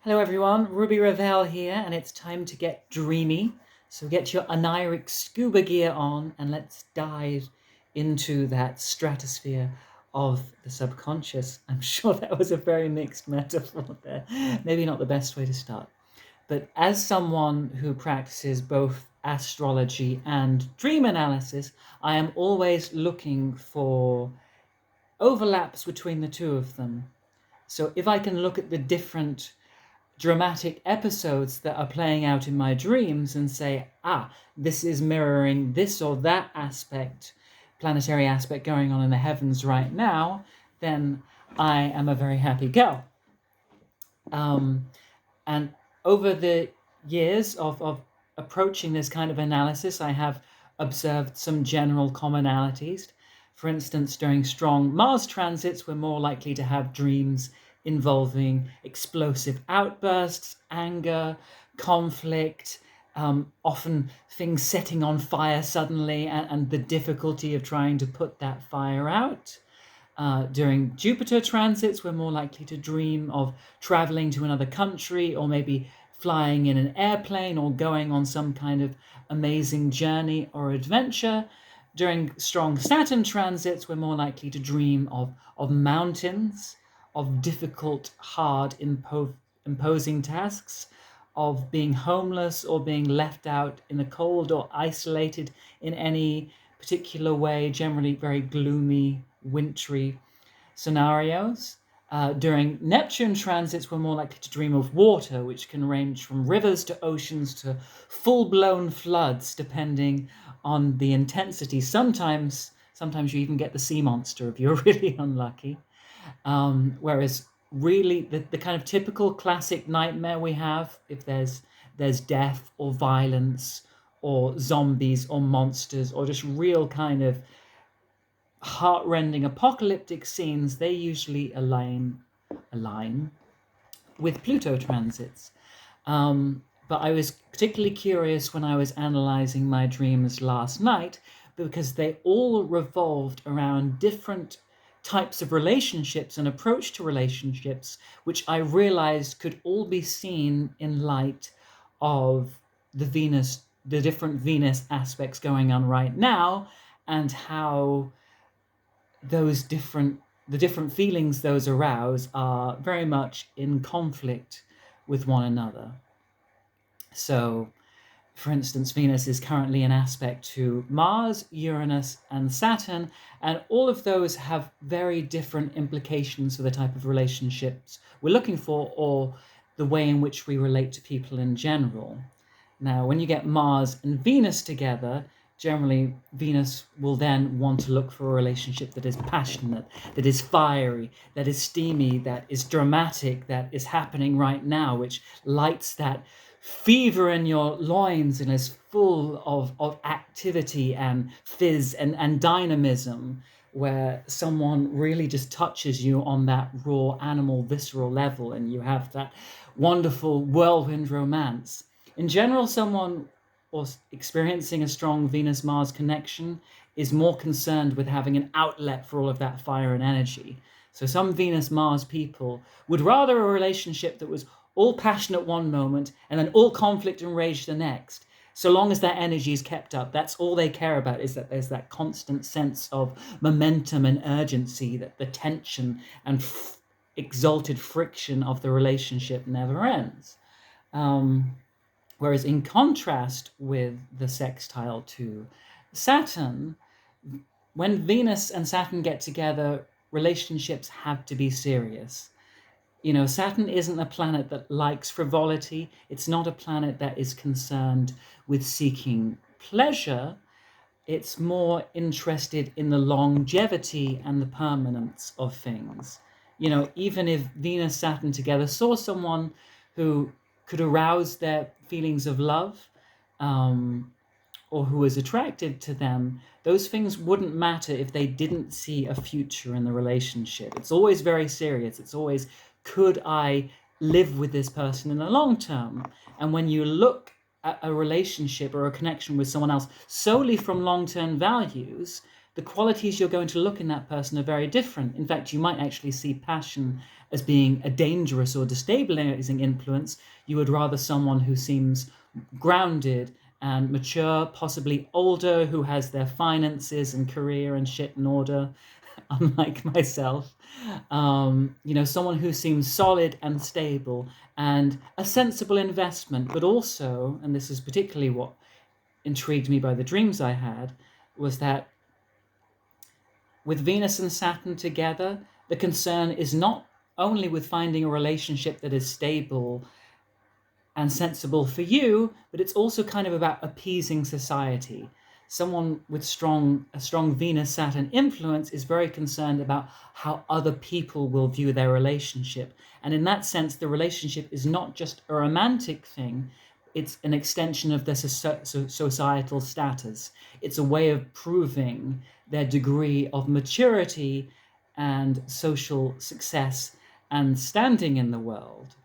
Hello everyone, Ruby Ravel here, and it's time to get dreamy. So get your oniric scuba gear on and let's dive into that stratosphere of the subconscious. I'm sure that was a very mixed metaphor there. Maybe not the best way to start. But as someone who practices both astrology and dream analysis, I am always looking for overlaps between the two of them. So if I can look at the different dramatic episodes that are playing out in my dreams and say, this is mirroring this or that aspect, planetary aspect going on in the heavens right now, then I am a very happy girl. And over the years of approaching this kind of analysis, I have observed some general commonalities. For instance, during strong Mars transits, we're more likely to have dreams involving explosive outbursts, anger, conflict, often things setting on fire suddenly, and the difficulty of trying to put that fire out. During Jupiter transits, we're more likely to dream of traveling to another country, or maybe flying in an airplane, or going on some kind of amazing journey or adventure. During strong Saturn transits, we're more likely to dream of mountains, of difficult, hard, imposing tasks, of being homeless or being left out in the cold or isolated in any particular way, generally very gloomy, wintry scenarios. During Neptune transits, we're more likely to dream of water, which can range from rivers to oceans to full-blown floods, depending on the intensity. Sometimes you even get the sea monster if you're really unlucky. Whereas really the kind of typical classic nightmare we have, if there's death or violence or zombies or monsters or just real kind of heart-rending apocalyptic scenes, they usually align with Pluto transits. But I was particularly curious when I was analyzing my dreams last night, because they all revolved around different types of relationships and approach to relationships, which I realized could all be seen in light of the different Venus aspects going on right now, and how the different feelings those arouse are very much in conflict with one another. So, for instance, Venus is currently in aspect to Mars, Uranus, and Saturn, and all of those have very different implications for the type of relationships we're looking for, or the way in which we relate to people in general. Now, when you get Mars and Venus together, generally Venus will then want to look for a relationship that is passionate, that is fiery, that is steamy, that is dramatic, that is happening right now, which lights that fever in your loins and is full of activity and fizz and dynamism, where someone really just touches you on that raw animal visceral level and you have that wonderful whirlwind romance. In general, someone or experiencing a strong Venus-Mars connection is more concerned with having an outlet for all of that fire and energy. So some Venus-Mars people would rather a relationship that was all passion at one moment and then all conflict and rage the next. So long as that energy is kept up, that's all they care about, is that there's that constant sense of momentum and urgency, that the tension and exalted friction of the relationship never ends. Whereas in contrast with the sextile to Saturn, when Venus and Saturn get together, relationships have to be serious. You know, Saturn isn't a planet that likes frivolity. It's not a planet that is concerned with seeking pleasure. It's more interested in the longevity and the permanence of things. You know, even if Venus, Saturn together saw someone who could arouse their feelings of love, or who was attracted to them, those things wouldn't matter if they didn't see a future in the relationship. It's always very serious. It's always, could I live with this person in the long term? And when you look at a relationship or a connection with someone else solely from long-term values, the qualities you're going to look in that person are very different. In fact, you might actually see passion as being a dangerous or destabilizing influence. You would rather someone who seems grounded and mature, possibly older, who has their finances and career and shit in order, unlike myself. Someone who seems solid and stable and a sensible investment, but also, and this is particularly what intrigued me by the dreams I had, was that with Venus and Saturn together, the concern is not only with finding a relationship that is stable and sensible for you, but it's also kind of about appeasing society. Someone with a strong Venus Saturn influence is very concerned about how other people will view their relationship. And in that sense, the relationship is not just a romantic thing, it's an extension of their societal status. It's a way of proving their degree of maturity and social success and standing in the world.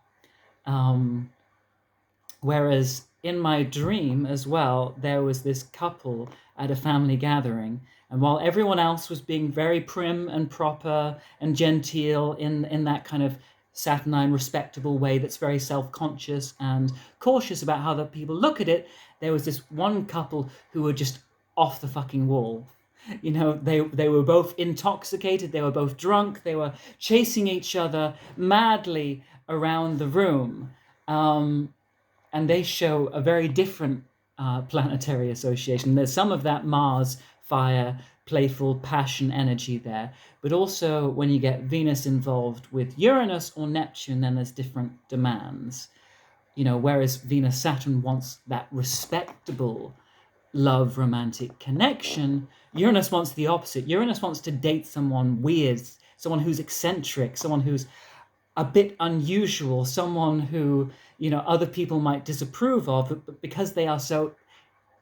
Whereas in my dream as well, there was this couple at a family gathering, and while everyone else was being very prim and proper and genteel in that kind of saturnine, respectable way that's very self-conscious and cautious about how the people look at it, there was this one couple who were just off the fucking wall. They were both intoxicated, they were both drunk, they were chasing each other madly around the room. And they show a very different planetary association. There's some of that Mars, fire, playful, passion energy there. But also when you get Venus involved with Uranus or Neptune, then there's different demands. Whereas Venus, Saturn wants that respectable love, romantic connection, Uranus wants the opposite. Uranus wants to date someone weird, someone who's eccentric, someone who's a bit unusual, someone who, other people might disapprove of, but because they are so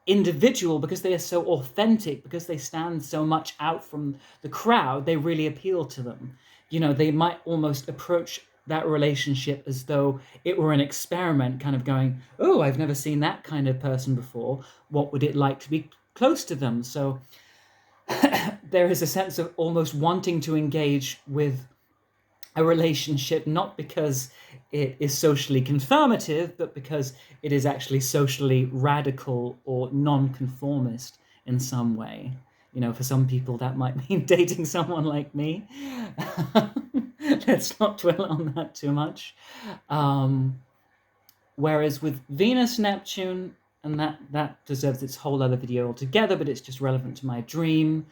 individual, because they are so authentic, because they stand so much out from the crowd, they really appeal to them. They might almost approach that relationship as though it were an experiment, kind of going, oh, I've never seen that kind of person before. What would it like to be close to them? So there is a sense of almost wanting to engage with a relationship, not because it is socially confirmative, but because it is actually socially radical or non-conformist in some way. For some people that might mean dating someone like me. Let's not dwell on that too much. Whereas with Venus, Neptune, and that deserves its whole other video altogether, but it's just relevant to my dream.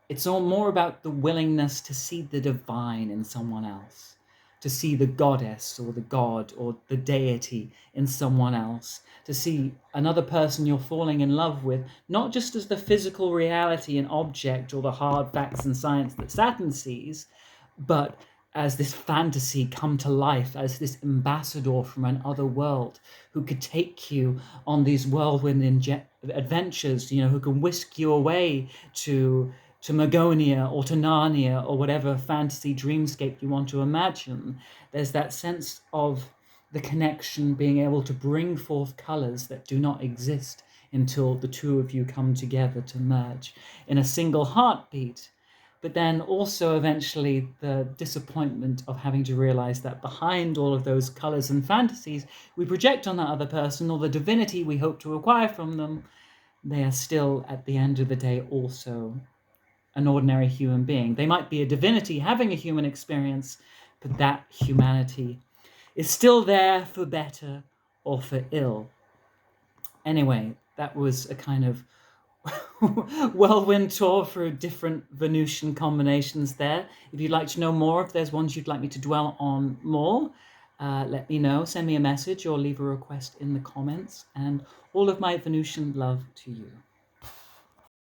It's all more about the willingness to see the divine in someone else, to see the goddess or the god or the deity in someone else, to see another person you're falling in love with, not just as the physical reality and object or the hard facts and science that Saturn sees, but as this fantasy come to life, as this ambassador from another world who could take you on these whirlwind adventures, who can whisk you away to Magonia or to Narnia or whatever fantasy dreamscape you want to imagine. There's that sense of the connection being able to bring forth colors that do not exist until the two of you come together to merge in a single heartbeat. But then also eventually the disappointment of having to realize that behind all of those colors and fantasies we project on that other person, or the divinity we hope to acquire from them, they are still, at the end of the day, also an ordinary human being. They might be a divinity having a human experience, but that humanity is still there for better or for ill. Anyway, that was a kind of whirlwind tour through different Venusian combinations there. If you'd like to know more, if there's ones you'd like me to dwell on more, let me know. Send me a message or leave a request in the comments. And all of my Venusian love to you.